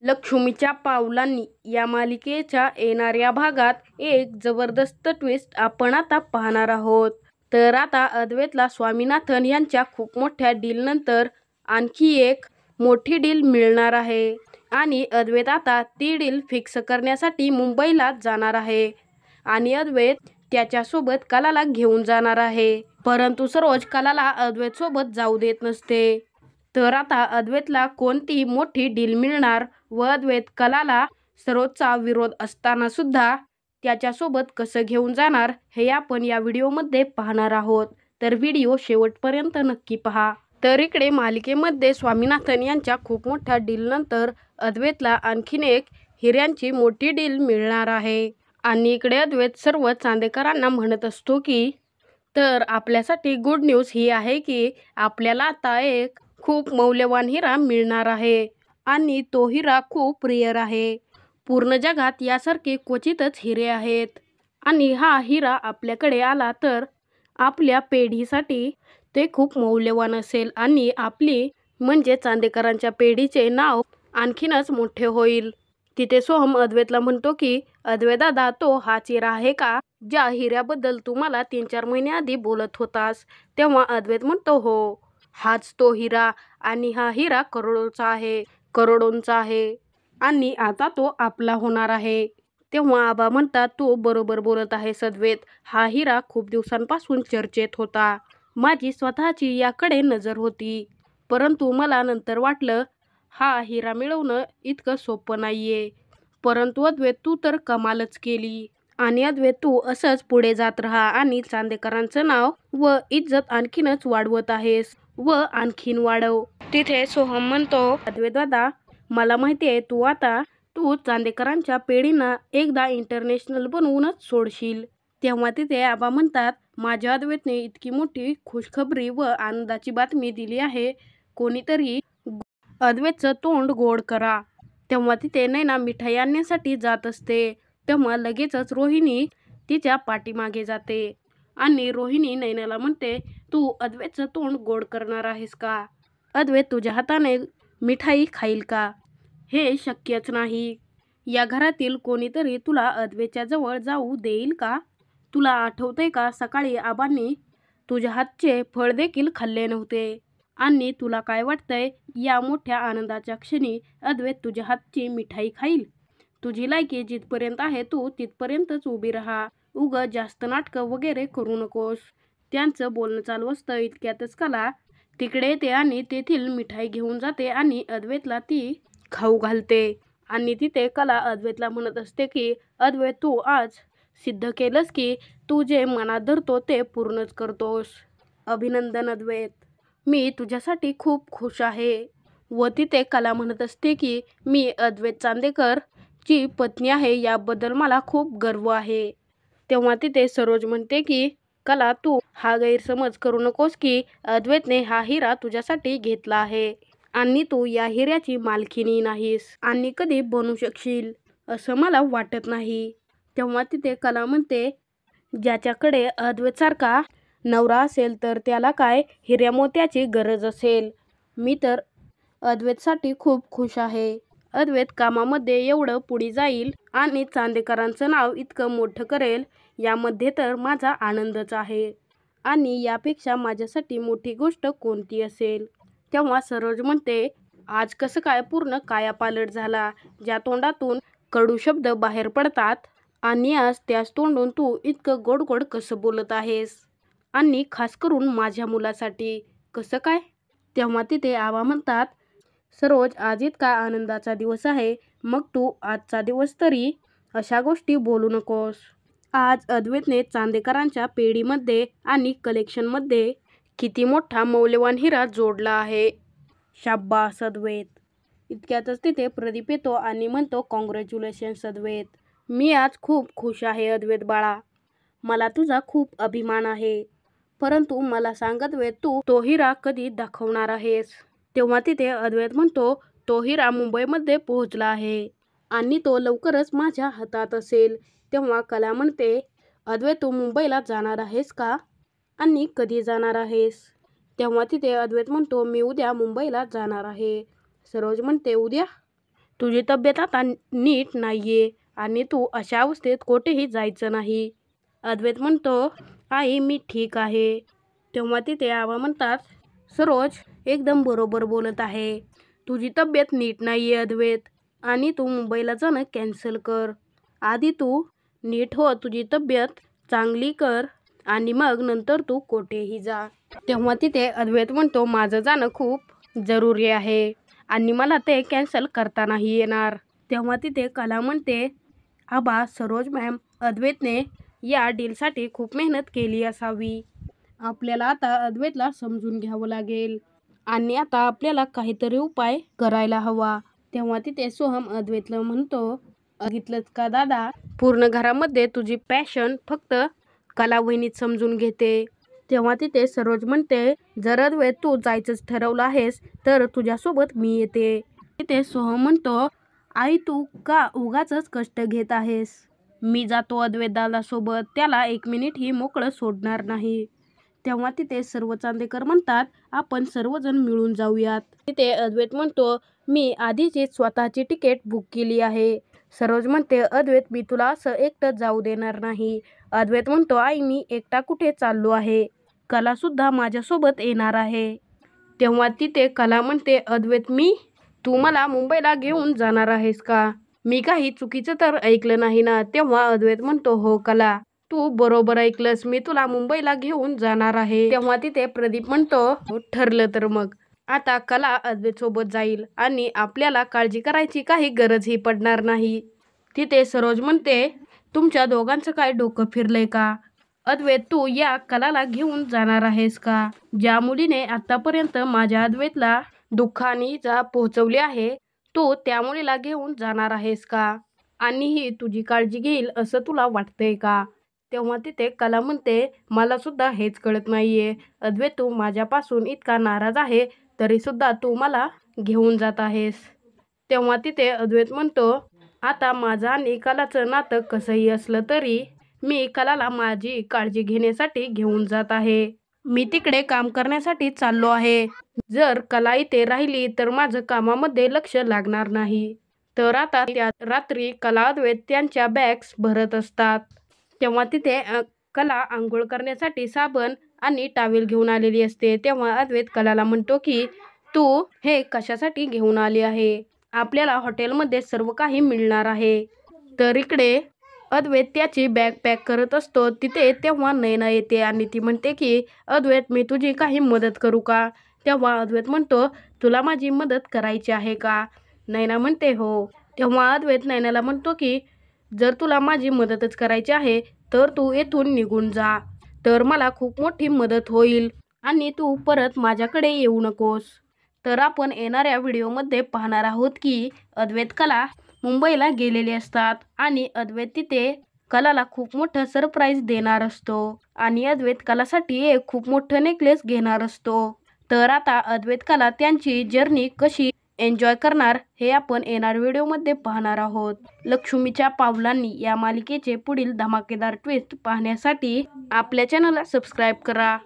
लक्ष्मीच्या पावलांनी या मालिकेच्या येणाऱ्या भागात एक जबरदस्त ट्विस्ट आपण आता पाहणार आहोत। तर आता अद्वैतला स्वामीनाथन यांच्या खूप मोठ्या डीलनंतर आणखी एक मोठी डील मिळणार आहे आणि अद्वैत आता ती डील फिक्स करण्यासाठी मुंबईला जाणार आहे आणि अद्वैत त्याच्यासोबत कलाला घेऊन जाणार आहे। परंतु सरोज कलाला अद्वैत सोबत जाऊ देत नसते। तर आता अद्वैतला कोणती मोठी डील मिळणार व अद्वैत कलाला सरोजचा विरोध असताना सुद्धा त्याच्यासोबत कसं घेऊन जाणार हे आपण या व्हिडिओमध्ये पाहणार आहोत। तर व्हिडिओ शेवटपर्यंत नक्की पहा। तर इकडे मालिकेमध्ये स्वामीनाथन यांच्या खूप मोठ्या डीलनंतर अद्वैतला आणखीन एक हिऱ्यांची मोठी डील मिळणार आहे आणि इकडे अद्वैत सर्व चांदेकरांना म्हणत असतो की तर आपल्यासाठी गुड न्यूज ही आहे की आपल्याला आता एक खूप मौल्यवान हिरा मिळणार आहे आणि तो हिरा खूप रेअर आहे। पूर्ण जगात यासारखे क्वचितच हिरे आहेत आणि हा हिरा आपल्याकडे आला तर आपल्या पिढीसाठी ते खूप मौल्यवान असेल आणि आपली म्हणजे चांदेकरांच्या पिढीचे नाव आणखीनच मोठे होईल। तिथे सोहम अद्वैतला म्हणतो की अद्वैत दादा, तो हाच हिरा आहे का ज्या हिऱ्याबद्दल तू मला 3-4 महिन्याआधी बोलत होतास? तेव्हा अद्वैत म्हणतो हो, हाच तो हिरा आणि हा हिरा करोडोंचा आहे आणि आता तो आपला होणार आहे। तेव्हा आबा म्हणतात तू बरोबर बोलत आहेस अद्वैत, हा हिरा खूप दिवसांपासून चर्चेत होता। माझी स्वतःची याकडे नजर होती, परंतु मला नंतर वाटलं हा हिरा मिळवणं इतकं सोपं नाहीये। परंतु अद्वैत तू तर कमालच केली आणि अद्वैत तू असंच पुढे जात राहा आणि चांदेकरांचं नाव व इज्जत आणखीनच वाढवत आहेस व आणखीन वाढव। तिथे सोहम म्हणतो अद्वैत दादा, मला माहिती आहे तू चांदेकरांच्या पिढींना एकदा इंटरनॅशनल बनवूनच सोडशील। तेव्हा तिथे आबा म्हणतात माझ्या अद्वैतने इतकी मोठी खुशखबरी व आनंदाची बातमी दिली आहे, कोणीतरी अद्वैतचं तोंड गोड करा। तेव्हा तिथे नैना मिठाई आणण्यासाठी जात असते तेव्हा लगेचच रोहिणी तिच्या पाठीमागे जाते आणि रोहिणी नैनाला म्हणते तू अद्वैतचं तोंड गोड करणार आहेस का? अद्वैत तुझ्या हाताने मिठाई खाईल का? हे शक्यच नाही। या घरातील कोणीतरी तुला अद्वैतच्या जवळ जाऊ देईल का? तुला आठवतंय का सकाळी आबांनी तुझ्या हातचे फळ देखील खाल्ले नव्हते आणि तुला काय वाटतंय या मोठ्या आनंदाच्या क्षणी अद्वैत तुझ्या हातची मिठाई खाईल? तुझी लायकी जिथपर्यंत आहे तू तिथपर्यंतच उभी राहा, उगाच जास्त नाटकं वगैरे करू नकोस। त्यांचं बोलणं चालू असतं इतक्यातच कला तिकडे येते आणि तेथील मिठाई घेऊन जाते आणि अद्वैतला ती खाऊ घालते आणि तिथे कला अद्वैतला म्हणत असते की अद्वैत तू आज सिद्ध केलंस की तू जे मनात धरतो ते पूर्णच करतोस। अभिनंदन अद्वैत, मी तुझ्यासाठी खूप खुश आहे। व तिथे कला म्हणत असते की मी अद्वैत चांदेकर ची पत्नी आहे याबद्दल मला खूप गर्व आहे। तेव्हा तिथे सरोज म्हणते की कला तू हा गैरसमज करू नकोस की अद्वैतने हा हिरा तुझ्यासाठी घेतला आहे आणि तू या हिऱ्याची मालकीणी नाहीस आणि कधी बनू शकशील असं मला वाटत नाही। तेव्हा तिथे कला म्हणते ज्याच्याकडे अद्वैत सारखा नवरा असेल तर त्याला काय हिऱ्या मोत्याची गरज असेल। मी तर अद्वैतसाठी खूप खुश आहे। अद्वैत कामामध्ये एवढं पुढे जाईल आणि चांदेकरांचं नाव इतकं मोठं करेल यामध्ये तर माझा आनंदच आहे आणि यापेक्षा माझ्यासाठी मोठी गोष्ट कोणती असेल? तेव्हा सरोज म्हणते आज कसं काय पूर्ण कायापालट झाला, ज्या तोंडातून कडू शब्द बाहेर पडतात आणि आज त्याच तोंडून तू इतकं गोड गोड कसं बोलत आहेस आणि खास करून माझ्या मुलासाठी कसं काय? तेव्हा तिथे आबा म्हणतात सरोज आज इतका आनंदाचा दिवस आहे, मग तू आजचा दिवस तरी अशा गोष्टी बोलू नकोस। आज अद्वैतने चांदेकरांच्या पेढीमध्ये आणि कलेक्शनमध्ये किती मोठा मौल्यवान हिरा जोडला आहे। शाब्बास अद्वैत। इतक्यातच तिथे प्रदीप येतो आणि म्हणतो कॉंग्रॅच्युलेशन्स अद्वैत, मी आज खूप खुश आहे अद्वैत बाळा, मला तुझा खूप अभिमान आहे। परंतु मला सांग अद्वैत तू तो हिरा कधी दाखवणार आहेस? तेव्हा तिथे अद्वैत म्हणतो तो हिरा मुंबईमध्ये पोहोचला आहे आणि तो लवकरच माझ्या हातात असेल। तेव्हा कला म्हणते अद्वैत तू मुंबईला जाणार आहेस का आणि कधी जाणार आहेस? तेव्हा तिथे अद्वैत म्हणतो मी उद्या मुंबईला जाणार आहे। सरोज म्हणते उद्या? तुझी तब्येत आता नीट नाहीये आणि तू अशा अवस्थेत कुठेही जायचं नाही. अद्वैत म्हणतो, आई मी ठीक आहे. तेव्हा तिथे आबा म्हणतात, सरोज एकदम बरोबर बोलत आहे. तुझी तब्येत नीट नाहीये अद्वैत, आणि तू मुंबईला जाणं कॅन्सल कर. आधी तू नीट हो, तुझी तब्येत चांगली कर आणि मग नंतर तू कुठेही जा. तेव्हा तिथे अद्वैत म्हणतो, माझं जाणं खूप जरुरी आहे आणि मला ते कॅन्सल करता नाही येणार. तेव्हा तिथे कला म्हणते, आबा सरोज मॅम, अद्वैतने या डीलसाठी खूप मेहनत केली असावी. आपल्याला आता अद्वैतला समजून घ्यावं लागेल आणि आता आपल्याला काहीतरी उपाय करायला हवा. तेव्हा तिथे सोहम अद्वैतला म्हणतो, बघितलंच का दादा, पूर्ण घरामध्ये तुझी पॅशन फक्त कला वहिनीत समजून घेते. तेव्हा तिथे सरोज म्हणते, जर अद्वैत तू जायचंच ठरवलं आहेस तर तुझ्यासोबत मी येते. तिथे सोहम म्हणतो, आई तू का उगाचच कष्ट घेत आहेस. मी जातो अद्वैत दादासोबत, त्याला 1 मिनिटही मोकळं सोडणार नाही. तेव्हा तिथे सर्व चांदेकर म्हणतात, आपण सर्वजण मिळून जाऊयात. तिथे अद्वैत म्हणतो, मी आधीची स्वतःची तिकीट बुक केली आहे. सरोज म्हणते, अद्वैत मी तुला असं एकटं जाऊ देणार नाही. अद्वैत म्हणतो, आई मी एकटा कुठे चाललो आहे, कला सुद्धा माझ्यासोबत येणार आहे. तेव्हा तिथे कला म्हणते, अद्वैत तू मला मुंबईला घेऊन जाणार आहेस का? मी काही चुकीचं तर ऐकलं नाही ना? तेव्हा अद्वैत म्हणतो, हो कला, तू बरोबर ऐकलंस, मी तुला मुंबईला घेऊन जाणार आहे. तेव्हा तिथे प्रदीप म्हणतो, ठरलं तर मग आता कला अद्वैत सोबत जाईल आणि आपल्याला काळजी करायची काही गरजही पडणार नाही. तिथे सरोज म्हणते, तुमच्या दोघांचं काय डोकं फिरलंय का? अद्वैत तू या कलाला घेऊन जाणार आहेस का? ज्या मुलीने आतापर्यंत माझ्या अद्वैतला दुःखाने इजा पोहोचवली आहे, तू त्या मुलीला घेऊन जाणार आहेस का? आणि ही तुझी काळजी घेईल असं तुला वाटतंय का? तेव्हा तिथे कला म्हणते, मला सुद्धा हेच कळत नाहीये. अद्वैत तू माझ्यापासून इतका नाराज आहे तरी सुद्धा तू मला घेऊन जात आहेस. तेव्हा तिथे अद्वैत म्हणतो, आता माझं आणि कलाचं नातं कसंही असलं तरी मी कलाला माझी काळजी घेण्यासाठी घेऊन जात आहे. मी तिकडे काम करण्यासाठी चाललो आहे. जर कला इथे राहिली तर माझं कामामध्ये लक्ष लागणार नाही. तर आता त्या रात्री कला अद्वैत त्यांच्या बॅग्स भरत असतात. तेव्हा तिथे कला आंघोळ करण्यासाठी साबण आणि टॉवेल घेऊन आलेली असते. तेव्हा अद्वैत कलाला म्हणतो की तू हे कशासाठी घेऊन आली आहे? आपल्याला हॉटेलमध्ये सर्व काही मिळणार आहे. तर इकडे अद्वैत त्याची बॅग पॅक करत असतो. तिथे तेव्हा नैना येते आणि ती म्हणते की अद्वैत मी तुझी काही मदत करू का? तेव्हा अद्वैत म्हणतो, तुला माझी मदत करायची आहे का? नैना म्हणते हो. तेव्हा अद्वैत नैनाला म्हणतो की जर तुला माझी मदतच करायची आहे तर तू येथून निघून जा, तर मला खूप मोठी मदत होईल आणि तू परत माझ्याकडे येऊ नकोस. तर आपण येणाऱ्या व्हिडिओमध्ये पाहणार आहोत की अद्वैत कला मुंबईला गेलेले असतात आणि अद्वैत तिथे कलाला खूप मोठं सरप्राईज देणार असतो आणि अद्वैत कलासाठी एक खूप मोठं नेकलेस घेणार असतो. तर आता अद्वैत कला त्यांची जर्नी कशी एन्जॉय करणार हे आपण येणाऱ्या व्हिडिओमध्ये पाहणार आहोत. लक्ष्मीच्या पावलांनी या मालिकेचे पुढील धमाकेदार ट्विस्ट पाहण्यासाठी आपल्या चॅनलला सबस्क्राईब करा.